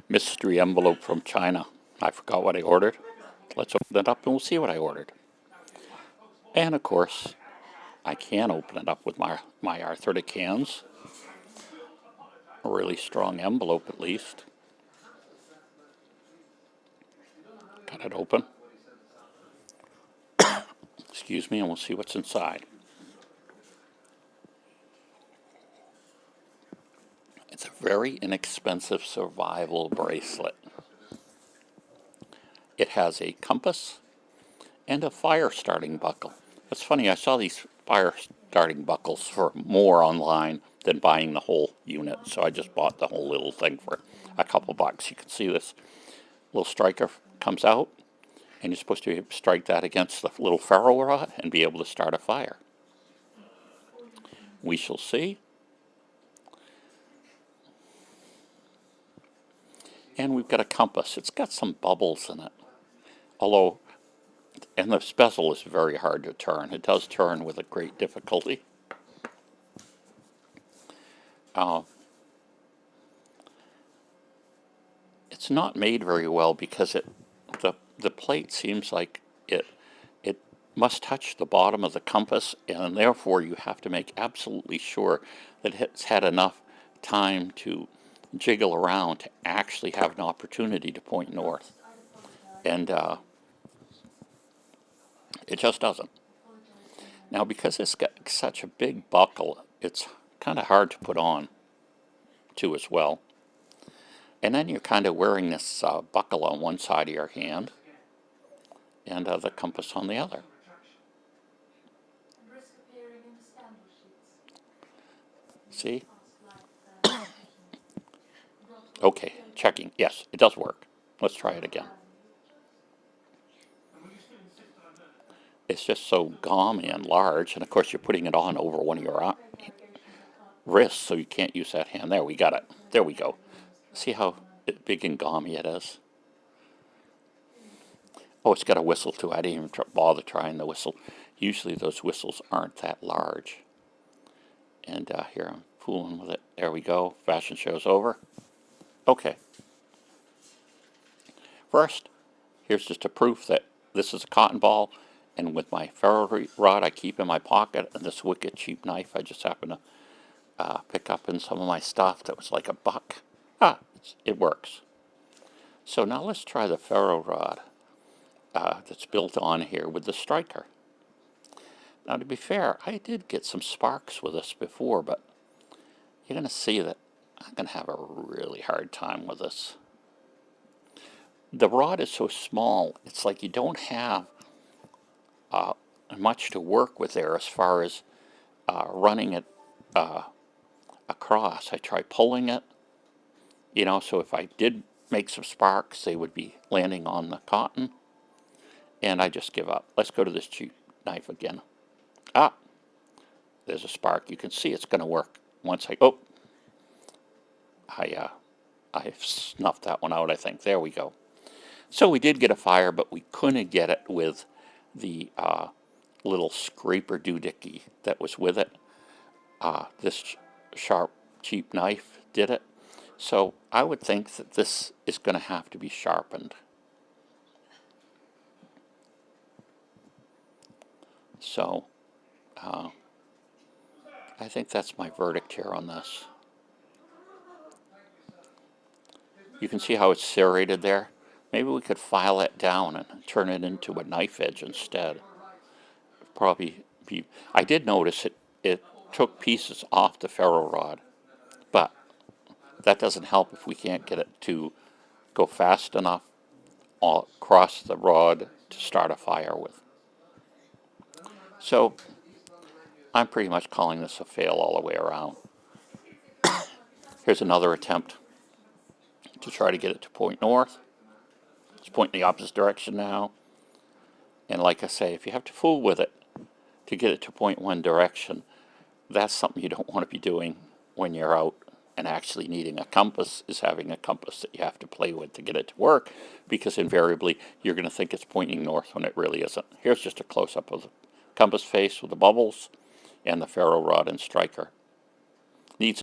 Mystery envelope from China. I forgot what I ordered. Let's open it up and we'll see what I ordered. And of course, I can open it up with my arthritic hands. A really strong envelope at least. Cut it open. Excuse me, and we'll see what's inside. It's a very inexpensive survival bracelet. It has a compass and a fire starting buckle. It's funny, I saw these fire starting buckles for more online than buying the whole unit, so I just bought the whole little thing for a couple bucks. You can see this little striker comes out, and you're supposed to strike that against the little ferro rod and be able to start a fire. We shall see. And we've got a compass. It's got some bubbles in it. Although, and the bezel is very hard to turn. It does turn with a great difficulty. It's not made very well because the plate seems like it must touch the bottom of the compass, and therefore you have to make absolutely sure that it's had enough time to jiggle around to actually have an opportunity to point north. And it just doesn't. Now, because it's got such a big buckle, it's kind of hard to put on, too, as well. And then you're kind of wearing this buckle on one side of your hand and the compass on the other. See? Okay, checking. Yes, it does work. Let's try it again. It's just so gaumy and large, and of course you're putting it on over one of your wrists, so you can't use that hand. There, we got it. There we go. See how big and gaumy it is? Oh, it's got a whistle too. I didn't even bother trying the whistle. Usually those whistles aren't that large. And here I'm fooling with it. There we go. Fashion show's over. Okay. First, here's just a proof that this is a cotton ball, and with my ferro rod I keep in my pocket, and this wicked cheap knife I just happened to pick up in some of my stuff that was like $1. It works. So now let's try the ferro rod that's built on here with the striker. Now, to be fair, I did get some sparks with this before, but you're going to see that I'm going to have a really hard time with this. The rod is so small, it's like you don't have much to work with there as far as running it across. I try pulling it, so if I did make some sparks, they would be landing on the cotton, and I just give up. Let's go to this cheap knife again. There's a spark. You can see it's going to work. Once I snuffed that one out, I think. There we go. So we did get a fire, but we couldn't get it with the little scraper doohickey that was with it. This sharp, cheap knife did it. So I would think that this is going to have to be sharpened. So I think that's my verdict here on this. You can see how it's serrated there. Maybe we could file it down and turn it into a knife edge instead. Probably be. I did notice it took pieces off the ferro rod, but that doesn't help if we can't get it to go fast enough across the rod to start a fire with. So I'm pretty much calling this a fail all the way around. Here's another attempt to try to get it to point north. It's pointing the opposite direction now. And like I say, if you have to fool with it to get it to point one direction, that's something you don't want to be doing when you're out and actually needing a compass, is having a compass that you have to play with to get it to work, because invariably you're going to think it's pointing north when it really isn't. Here's just a close-up of the compass face with the bubbles and the ferro rod and striker. Needs